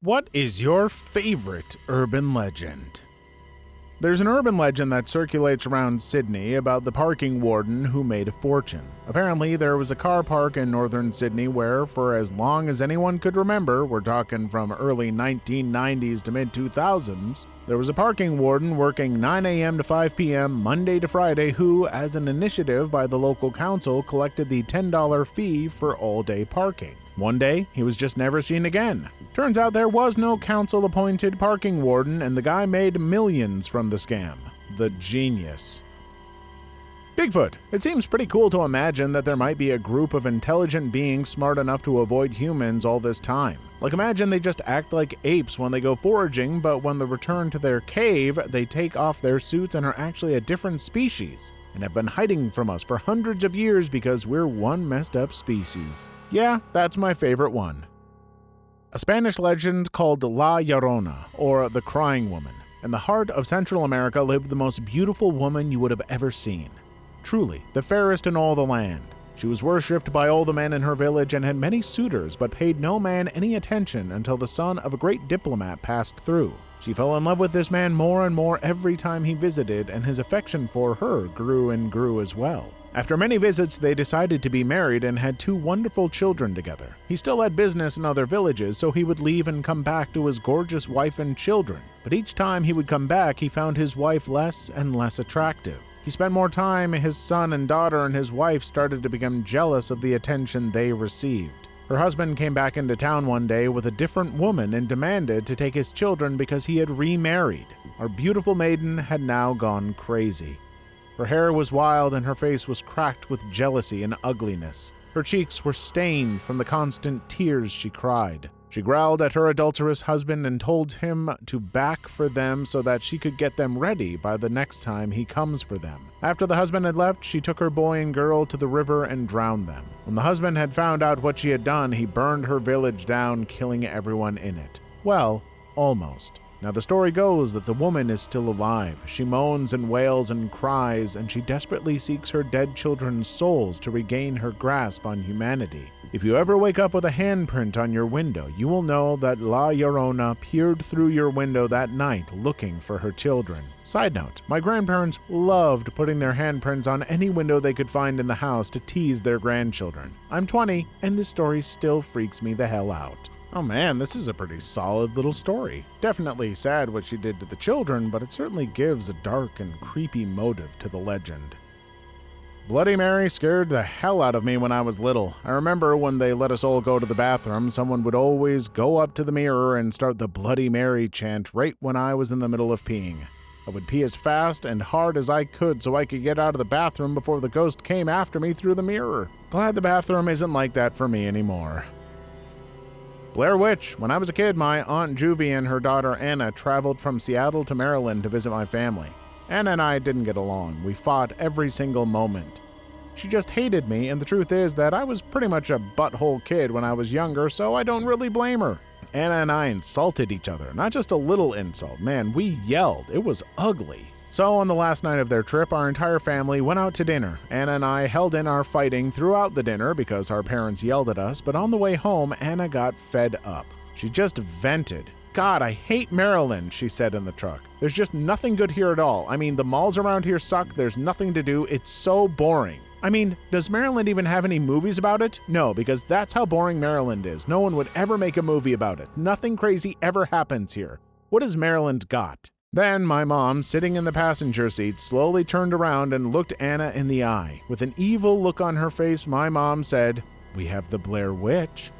What is your favorite urban legend? There's an urban legend that circulates around Sydney about the parking warden who made a fortune. Apparently, there was a car park in northern Sydney where, for as long as anyone could remember, we're talking from early 1990s to mid-2000s, there was a parking warden working 9 a.m. to 5 p.m. Monday to Friday who, as an initiative by the local council, collected the $10 fee for all-day parking. One day, he was just never seen again. Turns out there was no council-appointed parking warden, and the guy made millions from the scam. The genius. Bigfoot. It seems pretty cool to imagine that there might be a group of intelligent beings smart enough to avoid humans all this time. Like, imagine they just act like apes when they go foraging, but when they return to their cave, they take off their suits and are actually a different species, and have been hiding from us for hundreds of years because we're one messed up species. Yeah, that's my favorite one. A Spanish legend called La Llorona, or the Crying Woman. In the heart of Central America lived the most beautiful woman you would have ever seen. Truly, the fairest in all the land. She was worshipped by all the men in her village and had many suitors, but paid no man any attention until the son of a great diplomat passed through. She fell in love with this man more and more every time he visited, and his affection for her grew and grew as well. After many visits, they decided to be married and had 2 wonderful children together. He still had business in other villages, so he would leave and come back to his gorgeous wife and children. But each time he would come back, he found his wife less and less attractive. He spent more time, his son and daughter and his wife started to become jealous of the attention they received. Her husband came back into town one day with a different woman and demanded to take his children because he had remarried. Our beautiful maiden had now gone crazy. Her hair was wild and her face was cracked with jealousy and ugliness. Her cheeks were stained from the constant tears she cried. She growled at her adulterous husband and told him to back for them so that she could get them ready by the next time he comes for them. After the husband had left, she took her boy and girl to the river and drowned them. When the husband had found out what she had done, he burned her village down, killing everyone in it. Well, almost. Now the story goes that the woman is still alive. She moans and wails and cries, and she desperately seeks her dead children's souls to regain her grasp on humanity. If you ever wake up with a handprint on your window, you will know that La Llorona peered through your window that night looking for her children. Side note, my grandparents loved putting their handprints on any window they could find in the house to tease their grandchildren. I'm 20, and this story still freaks me the hell out. Oh man, this is a pretty solid little story. Definitely sad what she did to the children, but it certainly gives a dark and creepy motive to the legend. Bloody Mary scared the hell out of me when I was little. I remember when they let us all go to the bathroom, someone would always go up to the mirror and start the Bloody Mary chant right when I was in the middle of peeing. I would pee as fast and hard as I could so I could get out of the bathroom before the ghost came after me through the mirror. Glad the bathroom isn't like that for me anymore. Blair Witch. When I was a kid, my Aunt Juvie and her daughter Anna traveled from Seattle to Maryland to visit my family. Anna and I didn't get along. We fought every single moment. She just hated me, and the truth is that I was pretty much a butthole kid when I was younger, so I don't really blame her. Anna and I insulted each other. Not just a little insult. Man, we yelled. It was ugly. So on the last night of their trip, our entire family went out to dinner. Anna and I held in our fighting throughout the dinner because our parents yelled at us, but on the way home, Anna got fed up. She just vented. God, I hate Maryland, she said in the truck. There's just nothing good here at all. I mean, the malls around here suck. There's nothing to do. It's so boring. I mean, does Maryland even have any movies about it? No, because that's how boring Maryland is. No one would ever make a movie about it. Nothing crazy ever happens here. What has Maryland got? Then my mom, sitting in the passenger seat, slowly turned around and looked Anna in the eye. With an evil look on her face, my mom said, "We have the Blair Witch."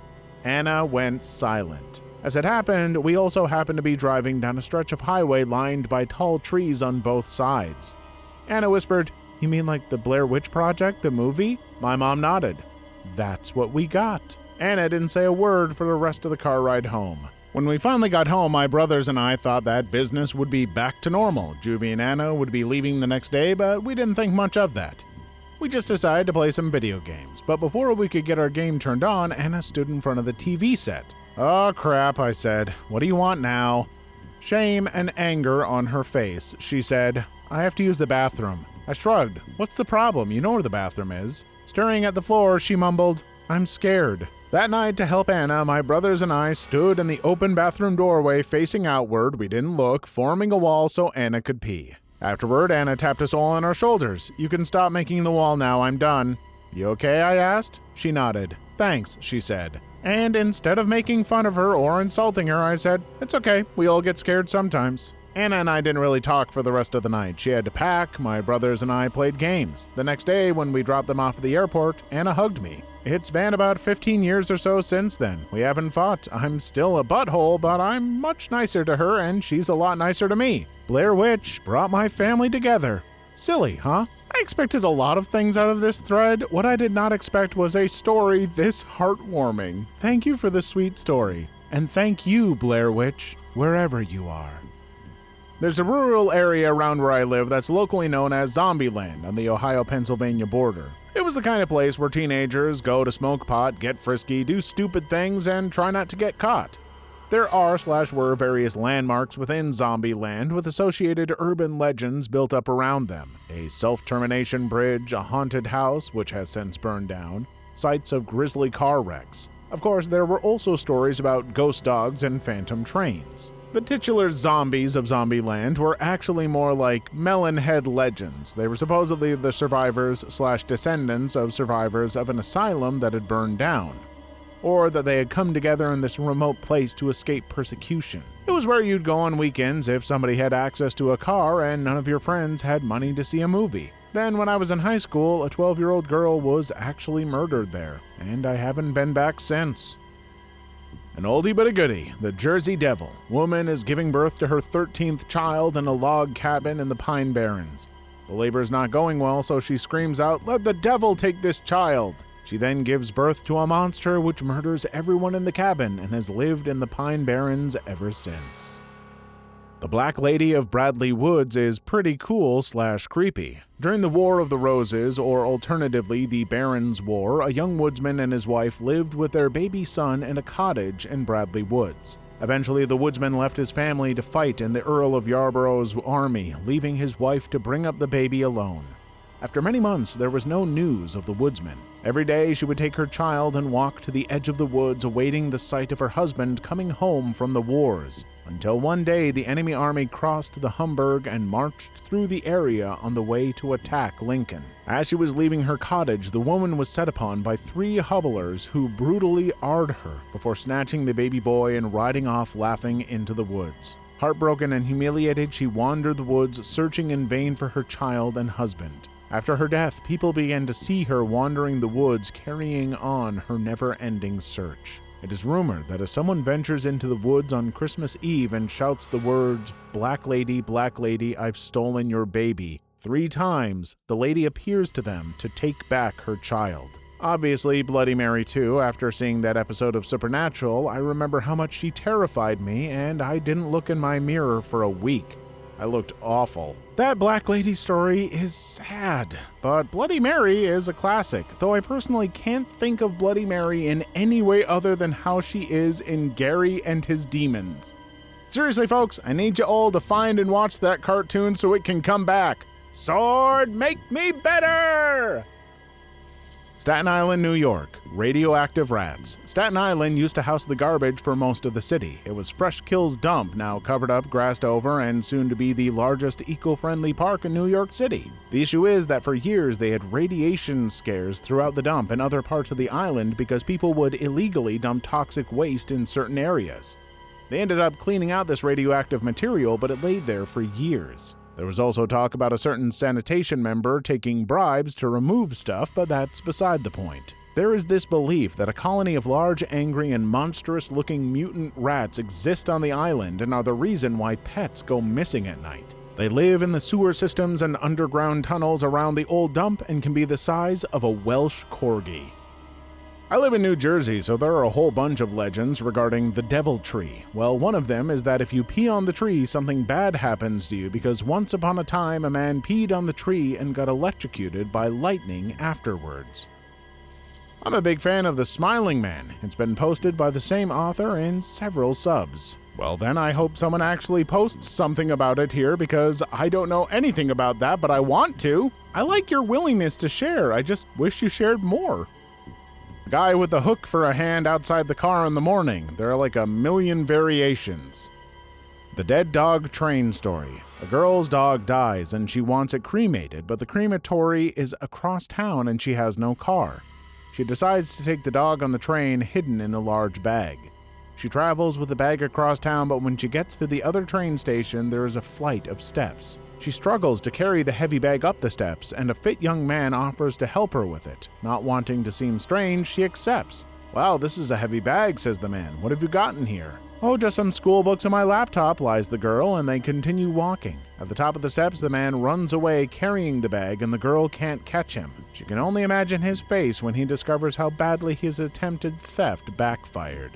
Anna went silent. As it happened, we also happened to be driving down a stretch of highway lined by tall trees on both sides. Anna whispered, "You mean like the Blair Witch Project, the movie?" My mom nodded. That's what we got. Anna didn't say a word for the rest of the car ride home. When we finally got home, my brothers and I thought that business would be back to normal. Juvie and Anna would be leaving the next day, but we didn't think much of that. We just decided to play some video games. But before we could get our game turned on, Anna stood in front of the TV set. "Oh crap," I said. "What do you want now?" Shame and anger on her face, she said, "I have to use the bathroom." I shrugged. "What's the problem? You know where the bathroom is." Staring at the floor, she mumbled, "I'm scared." That night, to help Anna, my brothers and I stood in the open bathroom doorway facing outward. We didn't look, forming a wall so Anna could pee. Afterward, Anna tapped us all on our shoulders. "You can stop making the wall now, I'm done." "You okay?" I asked. She nodded. "Thanks," she said. And instead of making fun of her or insulting her, I said, "It's okay, we all get scared sometimes." Anna and I didn't really talk for the rest of the night. She had to pack, my brothers and I played games. The next day, when we dropped them off at the airport, Anna hugged me. It's been about 15 years or so since then. We haven't fought. I'm still a butthole, but I'm much nicer to her, and she's a lot nicer to me. Blair Witch brought my family together. Silly, huh? I expected a lot of things out of this thread. What I did not expect was a story this heartwarming. Thank you for the sweet story. And thank you, Blair Witch, wherever you are. There's a rural area around where I live that's locally known as Zombieland on the Ohio-Pennsylvania border. It was the kind of place where teenagers go to smoke pot, get frisky, do stupid things, and try not to get caught. There are/were various landmarks within Zombieland with associated urban legends built up around them. A self-termination bridge, a haunted house, which has since burned down, sites of grisly car wrecks. Of course, there were also stories about ghost dogs and phantom trains. The titular zombies of Zombieland were actually more like melonhead legends. They were supposedly the survivors/descendants of survivors of an asylum that had burned down, or that they had come together in this remote place to escape persecution. It was where you'd go on weekends if somebody had access to a car and none of your friends had money to see a movie. Then when I was in high school, a 12-year-old girl was actually murdered there, and I haven't been back since. An oldie but a goodie, the Jersey Devil. Woman is giving birth to her 13th child in a log cabin in the Pine Barrens. The labor is not going well, so she screams out, "Let the devil take this child!" She then gives birth to a monster which murders everyone in the cabin and has lived in the Pine Barrens ever since. The Black Lady of Bradley Woods is pretty cool/creepy. During the War of the Roses, or alternatively the Barrens War, a young woodsman and his wife lived with their baby son in a cottage in Bradley Woods. Eventually, the woodsman left his family to fight in the Earl of Yarborough's army, leaving his wife to bring up the baby alone. After many months, there was no news of the woodsman. Every day, she would take her child and walk to the edge of the woods, awaiting the sight of her husband coming home from the wars, until one day the enemy army crossed the Humberg and marched through the area on the way to attack Lincoln. As she was leaving her cottage, the woman was set upon by 3 hobblers who brutally arred her before snatching the baby boy and riding off laughing into the woods. Heartbroken and humiliated, she wandered the woods, searching in vain for her child and husband. After her death, people began to see her wandering the woods, carrying on her never-ending search. It is rumored that if someone ventures into the woods on Christmas Eve and shouts the words, Black Lady, I've stolen your baby," 3 times, the lady appears to them to take back her child. Obviously, Bloody Mary too. After seeing that episode of Supernatural, I remember how much she terrified me, and I didn't look in my mirror for a week. I looked awful. That Black Lady story is sad, but Bloody Mary is a classic, though I personally can't think of Bloody Mary in any way other than how she is in Gary and His Demons. Seriously, folks, I need you all to find and watch that cartoon so it can come back. Sword, make me better! Staten Island, New York. Radioactive rats. Staten Island used to house the garbage for most of the city. It was Fresh Kill's dump, now covered up, grassed over, and soon to be the largest eco-friendly park in New York City. The issue is that for years they had radiation scares throughout the dump and other parts of the island because people would illegally dump toxic waste in certain areas. They ended up cleaning out this radioactive material, but it laid there for years. There was also talk about a certain sanitation member taking bribes to remove stuff, but that's beside the point. There is this belief that a colony of large, angry, and monstrous-looking mutant rats exist on the island and are the reason why pets go missing at night. They live in the sewer systems and underground tunnels around the old dump and can be the size of a Welsh corgi. I live in New Jersey, so there are a whole bunch of legends regarding the Devil Tree. Well, one of them is that if you pee on the tree, something bad happens to you because once upon a time a man peed on the tree and got electrocuted by lightning afterwards. I'm a big fan of The Smiling Man. It's been posted by the same author in several subs. Well then, I hope someone actually posts something about it here because I don't know anything about that, but I want to. I like your willingness to share. I just wish you shared more. The guy with the hook for a hand outside the car in the morning. There are like a million variations. The dead dog train story. A girl's dog dies and she wants it cremated, but the crematory is across town and she has no car. She decides to take the dog on the train hidden in a large bag. She travels with the bag across town, but when she gets to the other train station, there is a flight of steps. She struggles to carry the heavy bag up the steps, and a fit young man offers to help her with it. Not wanting to seem strange, she accepts. "Wow, this is a heavy bag," says the man. "What have you gotten here?" "Oh, just some school books and my laptop," lies the girl, and they continue walking. At the top of the steps, the man runs away carrying the bag, and the girl can't catch him. She can only imagine his face when he discovers how badly his attempted theft backfired.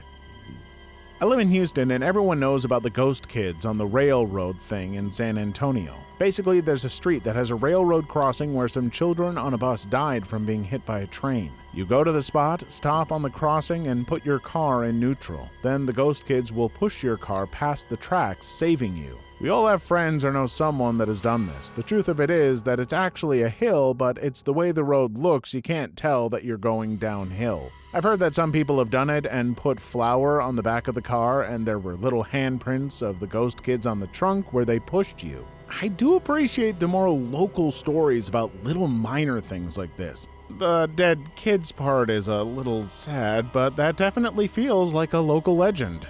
I live in Houston, and everyone knows about the ghost kids on the railroad thing in San Antonio. Basically, there's a street that has a railroad crossing where some children on a bus died from being hit by a train. You go to the spot, stop on the crossing, and put your car in neutral. Then the ghost kids will push your car past the tracks, saving you. We all have friends or know someone that has done this. The truth of it is that it's actually a hill, but it's the way the road looks, you can't tell that you're going downhill. I've heard that some people have done it and put flour on the back of the car, and there were little handprints of the ghost kids on the trunk where they pushed you. I do appreciate the more local stories about little minor things like this. The dead kids part is a little sad, but that definitely feels like a local legend.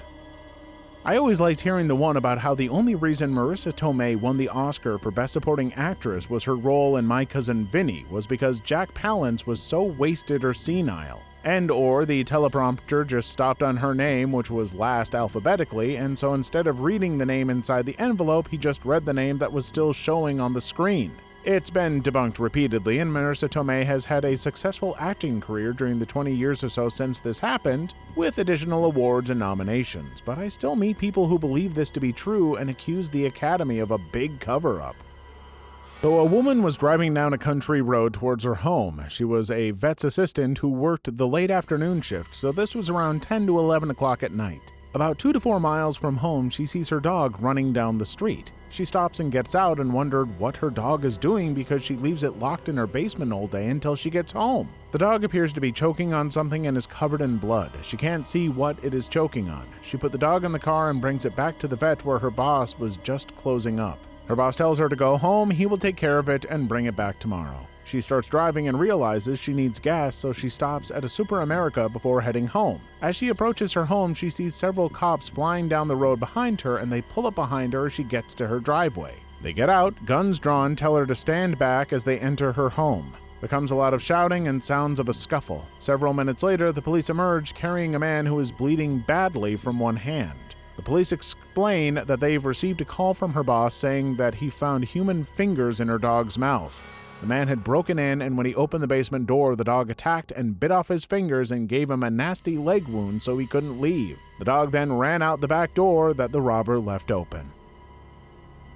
I always liked hearing the one about how the only reason Marissa Tomei won the Oscar for Best Supporting Actress was her role in My Cousin Vinny was because Jack Palance was so wasted or senile. And/or the teleprompter just stopped on her name, which was last alphabetically, and so instead of reading the name inside the envelope, he just read the name that was still showing on the screen. It's been debunked repeatedly, and Marissa Tomei has had a successful acting career during the 20 years or so since this happened, with additional awards and nominations. But I still meet people who believe this to be true and accuse the Academy of a big cover-up. So a woman was driving down a country road towards her home. She was a vet's assistant who worked the late afternoon shift, so this was around 10 to 11 o'clock at night. About 2 to 4 miles from home, she sees her dog running down the street. She stops and gets out and wondered what her dog is doing because she leaves it locked in her basement all day until she gets home. The dog appears to be choking on something and is covered in blood. She can't see what it is choking on. She put the dog in the car and brings it back to the vet where her boss was just closing up. Her boss tells her to go home, he will take care of it and bring it back tomorrow. She starts driving and realizes she needs gas, so she stops at a Super America before heading home. As she approaches her home, she sees several cops flying down the road behind her, and they pull up behind her as she gets to her driveway. They get out, guns drawn, tell her to stand back as they enter her home. There comes a lot of shouting and sounds of a scuffle. Several minutes later, the police emerge carrying a man who is bleeding badly from one hand. The police explain that they've received a call from her boss saying that he found human fingers in her dog's mouth. The man had broken in, and when he opened the basement door, the dog attacked and bit off his fingers and gave him a nasty leg wound so he couldn't leave. The dog then ran out the back door that the robber left open.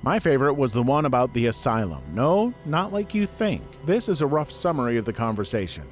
My favorite was the one about the asylum. No, not like you think. This is a rough summary of the conversation.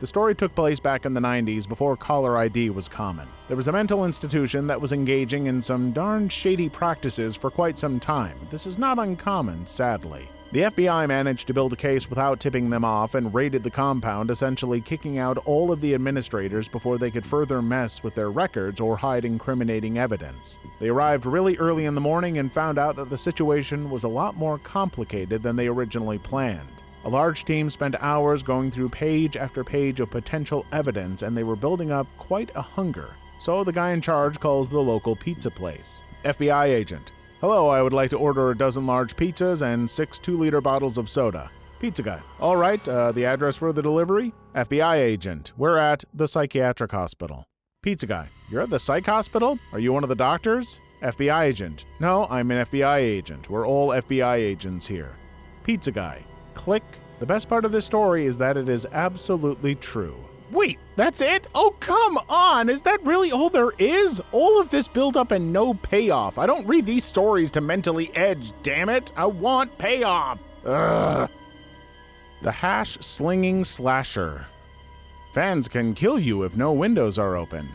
The story took place back in the 90s before caller ID was common. There was a mental institution that was engaging in some darn shady practices for quite some time. This is not uncommon, sadly. The FBI managed to build a case without tipping them off and raided the compound, essentially kicking out all of the administrators before they could further mess with their records or hide incriminating evidence. They arrived really early in the morning and found out that the situation was a lot more complicated than they originally planned. A large team spent hours going through page after page of potential evidence, and they were building up quite a hunger. So the guy in charge calls the local pizza place. FBI agent. Hello, I would like to order a dozen large pizzas and 6 2-liter bottles of soda. Pizza guy. All right, the address for the delivery? FBI agent. We're at the psychiatric hospital. Pizza guy. You're at the psych hospital? Are you one of the doctors? FBI agent. No, I'm an FBI agent. We're all FBI agents here. Pizza guy. Click. The best part of this story is that it is absolutely true. Wait, that's it? Oh, come on! Is that really all there is? All of this build-up and no payoff. I don't read these stories to mentally edge, damn it! I want payoff! Ugh. The Hash-Slinging Slasher. Fans can kill you if no windows are open.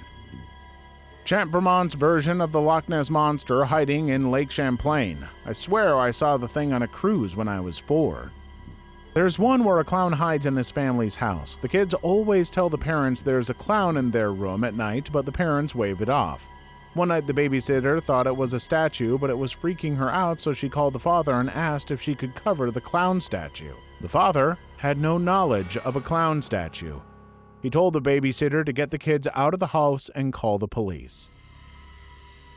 Champ Vermont's version of the Loch Ness Monster hiding in Lake Champlain. I swear I saw the thing on a cruise when I was 4. There's one where a clown hides in this family's house. The kids always tell the parents there's a clown in their room at night, but the parents wave it off. One night the babysitter thought it was a statue, but it was freaking her out, so she called the father and asked if she could cover the clown statue. The father had no knowledge of a clown statue. He told the babysitter to get the kids out of the house and call the police.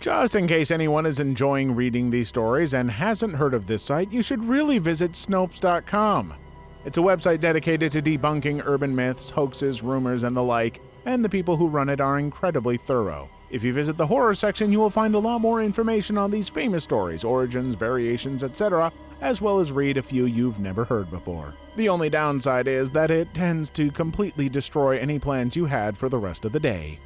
Just in case anyone is enjoying reading these stories and hasn't heard of this site, you should really visit Snopes.com. It's a website dedicated to debunking urban myths, hoaxes, rumors, and the like, and the people who run it are incredibly thorough. If you visit the horror section, you will find a lot more information on these famous stories, origins, variations, etc., as well as read a few you've never heard before. The only downside is that it tends to completely destroy any plans you had for the rest of the day.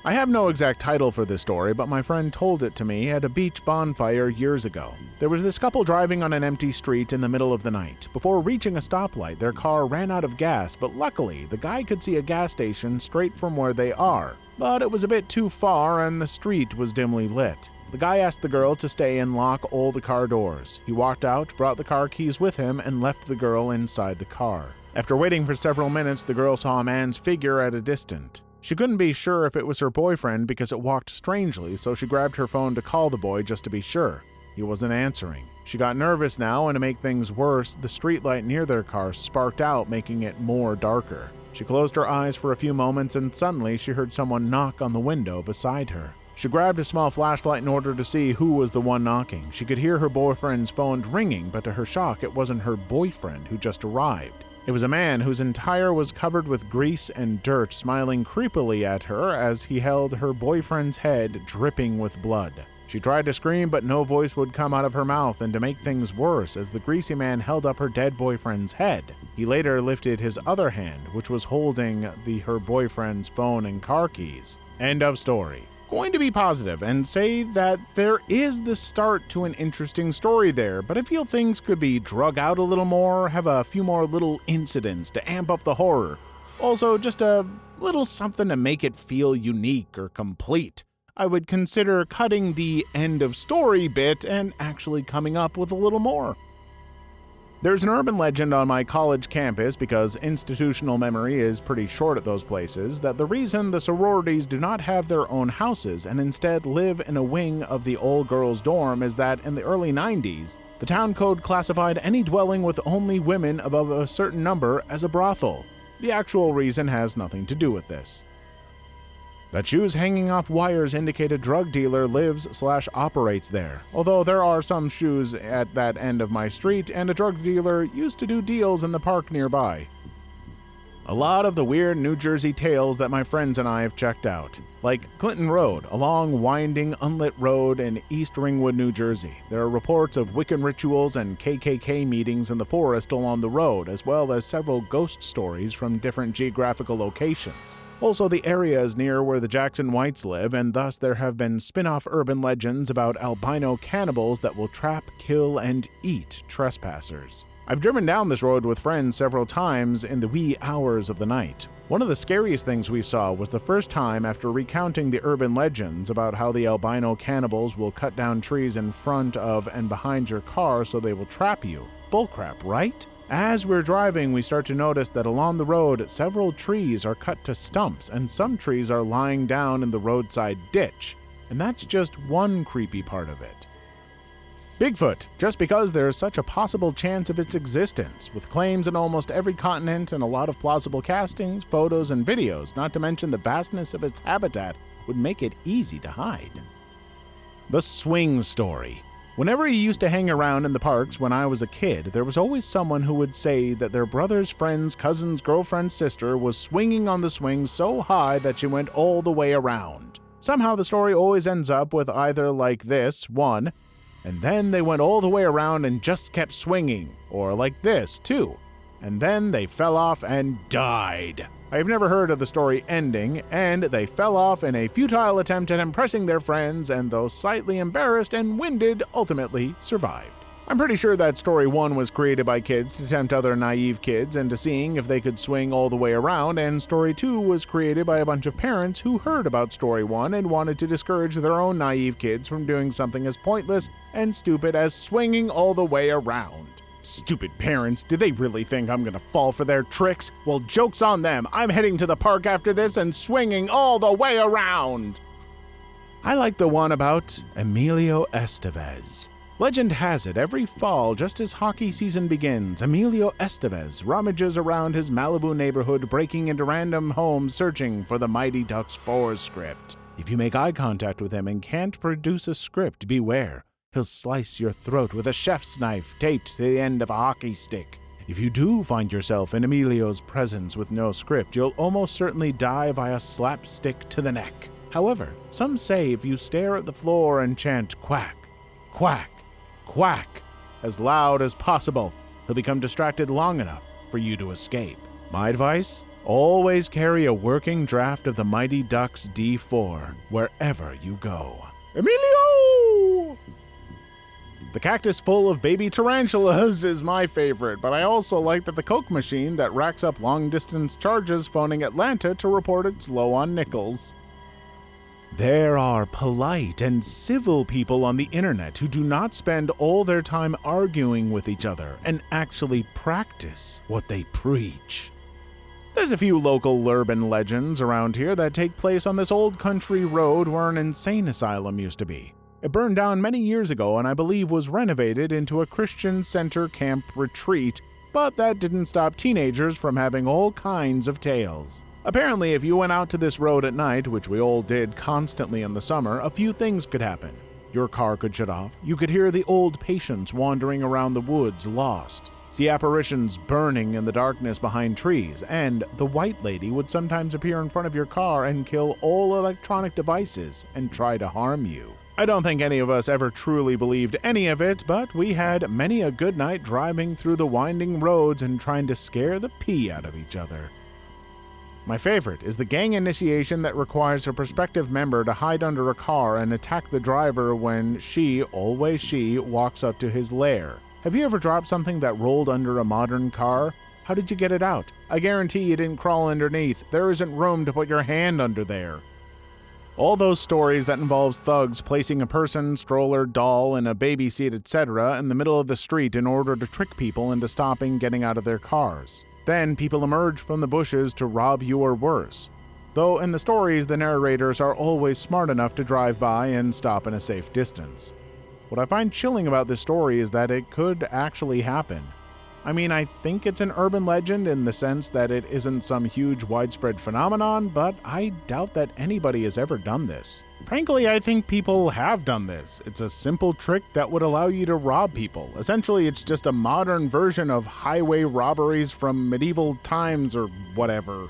I have no exact title for this story, but my friend told it to me at a beach bonfire years ago. There was this couple driving on an empty street in the middle of the night. Before reaching a stoplight, their car ran out of gas, but luckily, the guy could see a gas station straight from where they are. But it was a bit too far and the street was dimly lit. The guy asked the girl to stay and lock all the car doors. He walked out, brought the car keys with him, and left the girl inside the car. After waiting for several minutes, the girl saw a man's figure at a distance. She couldn't be sure if it was her boyfriend because it walked strangely, so she grabbed her phone to call the boy just to be sure. He wasn't answering. She got nervous now, and to make things worse, the streetlight near their car sparked out, making it more darker. She closed her eyes for a few moments, and suddenly she heard someone knock on the window beside her. She grabbed a small flashlight in order to see who was the one knocking. She could hear her boyfriend's phone ringing, but to her shock, it wasn't her boyfriend who just arrived. It was a man whose entire was covered with grease and dirt, smiling creepily at her as he held her boyfriend's head dripping with blood. She tried to scream, but no voice would come out of her mouth, and to make things worse, as the greasy man held up her dead boyfriend's head, he later lifted his other hand, which was holding her boyfriend's phone and car keys. End of story. Going to be positive and say that there is the start to an interesting story there, but I feel things could be drug out a little more, have a few more little incidents to amp up the horror. Also, just a little something to make it feel unique or complete. I would consider cutting the end of story bit and actually coming up with a little more. There's an urban legend on my college campus, because institutional memory is pretty short at those places, that the reason the sororities do not have their own houses and instead live in a wing of the all-girls dorm is that in the early 90s, the town code classified any dwelling with only women above a certain number as a brothel. The actual reason has nothing to do with this. That shoes hanging off wires indicate a drug dealer lives/operates there, although there are some shoes at that end of my street, and a drug dealer used to do deals in the park nearby. A lot of the weird New Jersey tales that my friends and I have checked out, like Clinton Road, a long, winding, unlit road in East Ringwood, New Jersey. There are reports of Wiccan rituals and KKK meetings in the forest along the road, as well as several ghost stories from different geographical locations. Also, the area is near where the Jackson Whites live, and thus there have been spin-off urban legends about albino cannibals that will trap, kill, and eat trespassers. I've driven down this road with friends several times in the wee hours of the night. One of the scariest things we saw was the first time after recounting the urban legends about how the albino cannibals will cut down trees in front of and behind your car so they will trap you. Bullcrap, right? As we're driving, we start to notice that along the road, several trees are cut to stumps, and some trees are lying down in the roadside ditch. And that's just one creepy part of it. Bigfoot, just because there's such a possible chance of its existence, with claims in almost every continent and a lot of plausible castings, photos, and videos, not to mention the vastness of its habitat, would make it easy to hide. The swing story. Whenever you used to hang around in the parks when I was a kid, there was always someone who would say that their brother's friend's cousin's girlfriend's sister was swinging on the swing so high that she went all the way around. Somehow the story always ends up with either like this, one, and then they went all the way around and just kept swinging, or like this, two, and then they fell off and died. I've never heard of the story ending, and they fell off in a futile attempt at impressing their friends, and though slightly embarrassed and winded, ultimately survived. I'm pretty sure that story 1 was created by kids to tempt other naive kids into seeing if they could swing all the way around, and story 2 was created by a bunch of parents who heard about story 1 and wanted to discourage their own naive kids from doing something as pointless and stupid as swinging all the way around. Stupid parents, do they really think I'm gonna fall for their tricks? Well, joke's on them. I'm heading to the park after this and swinging all the way around. I like the one about Emilio Estevez. Legend has it, every fall, just as hockey season begins, Emilio Estevez rummages around his Malibu neighborhood, breaking into random homes searching for the Mighty Ducks 4 script. If you make eye contact with him and can't produce a script, beware. He'll slice your throat with a chef's knife taped to the end of a hockey stick. If you do find yourself in Emilio's presence with no script, you'll almost certainly die via slapstick to the neck. However, some say if you stare at the floor and chant quack, quack, quack, as loud as possible, he'll become distracted long enough for you to escape. My advice? Always carry a working draft of the Mighty Ducks D4 wherever you go. Emilio! The cactus full of baby tarantulas is my favorite, but I also like that the Coke machine that racks up long-distance charges phoning Atlanta to report it's low on nickels. There are polite and civil people on the internet who do not spend all their time arguing with each other and actually practice what they preach. There's a few local urban legends around here that take place on this old country road where an insane asylum used to be. It burned down many years ago and I believe was renovated into a Christian center camp retreat, but that didn't stop teenagers from having all kinds of tales. Apparently, if you went out to this road at night, which we all did constantly in the summer, a few things could happen. Your car could shut off, you could hear the old patients wandering around the woods lost, see apparitions burning in the darkness behind trees, and the white lady would sometimes appear in front of your car and kill all electronic devices and try to harm you. I don't think any of us ever truly believed any of it, but we had many a good night driving through the winding roads and trying to scare the pee out of each other. My favorite is the gang initiation that requires a prospective member to hide under a car and attack the driver when she, always she, walks up to his lair. Have you ever dropped something that rolled under a modern car? How did you get it out? I guarantee you didn't crawl underneath. There isn't room to put your hand under there. All those stories that involves thugs placing a person, stroller, doll, and a baby seat, etc. in the middle of the street in order to trick people into stopping getting out of their cars. Then people emerge from the bushes to rob you or worse. Though in the stories, the narrators are always smart enough to drive by and stop in a safe distance. What I find chilling about this story is that it could actually happen. I mean, I think it's an urban legend in the sense that it isn't some huge widespread phenomenon, but I doubt that anybody has ever done this. Frankly, I think people have done this. It's a simple trick that would allow you to rob people. Essentially, it's just a modern version of highway robberies from medieval times or whatever.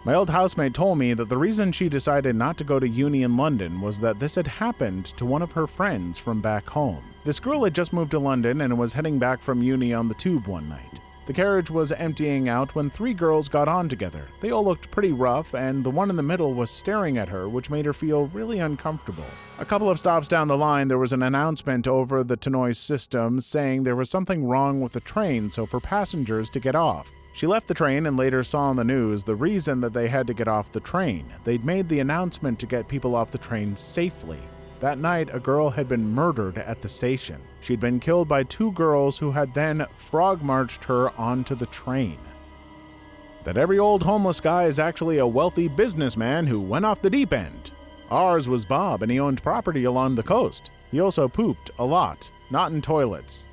My old housemate told me that the reason she decided not to go to uni in London was that this had happened to one of her friends from back home. This girl had just moved to London and was heading back from uni on the tube one night. The carriage was emptying out when 3 girls got on together. They all looked pretty rough, and the one in the middle was staring at her, which made her feel really uncomfortable. A couple of stops down the line, there was an announcement over the tannoy system saying there was something wrong with the train, so for passengers to get off. She left the train and later saw on the news the reason that they had to get off the train. They'd made the announcement to get people off the train safely. That night, a girl had been murdered at the station. She'd been killed by 2 girls who had then frog-marched her onto the train. That every old homeless guy is actually a wealthy businessman who went off the deep end. Ours was Bob, and he owned property along the coast. He also pooped a lot, not in toilets.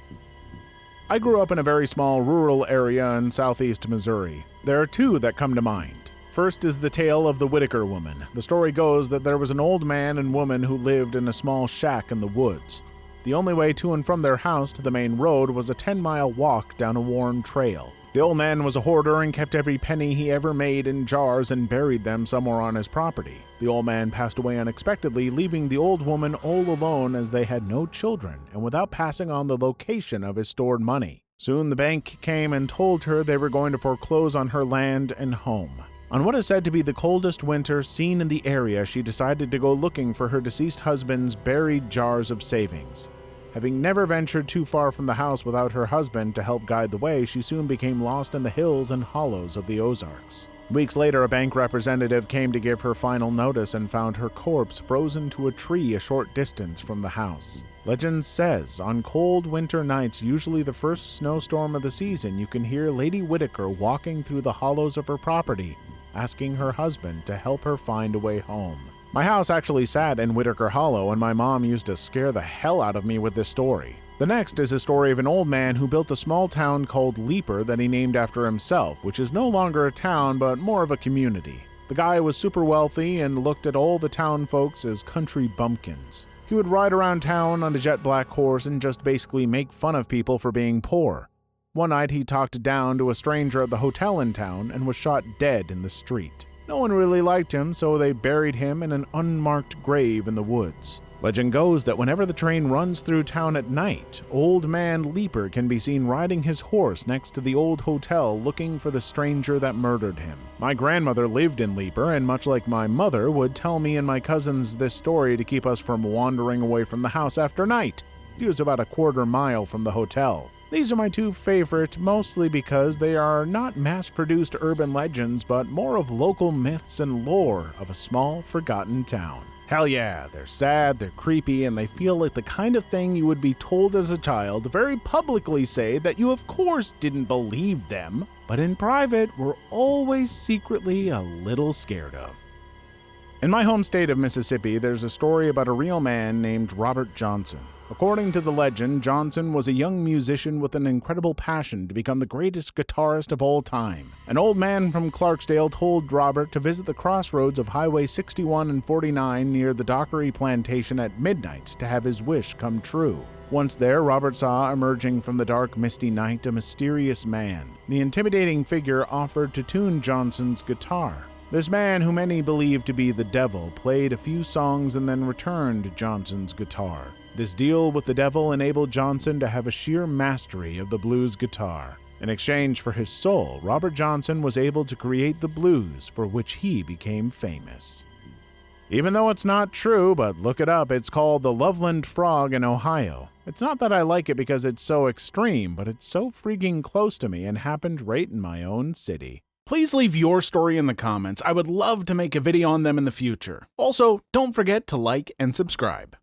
I grew up in a very small rural area in southeast Missouri. There are 2 that come to mind. First is the tale of the Whitaker woman. The story goes that there was an old man and woman who lived in a small shack in the woods. The only way to and from their house to the main road was a 10-mile walk down a worn trail. The old man was a hoarder and kept every penny he ever made in jars and buried them somewhere on his property. The old man passed away unexpectedly, leaving the old woman all alone as they had no children and without passing on the location of his stored money. Soon the bank came and told her they were going to foreclose on her land and home. On what is said to be the coldest winter seen in the area, she decided to go looking for her deceased husband's buried jars of savings. Having never ventured too far from the house without her husband to help guide the way, she soon became lost in the hills and hollows of the Ozarks. Weeks later, a bank representative came to give her final notice and found her corpse frozen to a tree a short distance from the house. Legend says on cold winter nights, usually the first snowstorm of the season, you can hear Lady Whitaker walking through the hollows of her property, asking her husband to help her find a way home. My house actually sat in Whitaker Hollow, and my mom used to scare the hell out of me with this story. The next is a story of an old man who built a small town called Leaper that he named after himself, which is no longer a town but more of a community. The guy was super wealthy and looked at all the town folks as country bumpkins. He would ride around town on a jet black horse and just basically make fun of people for being poor. One night he talked down to a stranger at the hotel in town and was shot dead in the street. No one really liked him, so they buried him in an unmarked grave in the woods. Legend goes that whenever the train runs through town at night, Old Man Leaper can be seen riding his horse next to the old hotel looking for the stranger that murdered him. My grandmother lived in Leaper, and much like my mother, would tell me and my cousins this story to keep us from wandering away from the house after night. She was about a quarter mile from the hotel. These are my two favorite, mostly because they are not mass-produced urban legends, but more of local myths and lore of a small, forgotten town. Hell yeah, they're sad, they're creepy, and they feel like the kind of thing you would be told as a child to very publicly say that you of course didn't believe them, but in private were always secretly a little scared of. In my home state of Mississippi, there's a story about a real man named Robert Johnson. According to the legend, Johnson was a young musician with an incredible passion to become the greatest guitarist of all time. An old man from Clarksdale told Robert to visit the crossroads of Highway 61 and 49 near the Dockery Plantation at midnight to have his wish come true. Once there, Robert saw emerging from the dark, misty night a mysterious man. The intimidating figure offered to tune Johnson's guitar. This man, who many believe to be the devil, played a few songs and then returned Johnson's guitar. This deal with the devil enabled Johnson to have a sheer mastery of the blues guitar. In exchange for his soul, Robert Johnson was able to create the blues for which he became famous. Even though it's not true, but look it up, it's called the Loveland Frog in Ohio. It's not that I like it because it's so extreme, but it's so freaking close to me and happened right in my own city. Please leave your story in the comments. I would love to make a video on them in the future. Also, don't forget to like and subscribe.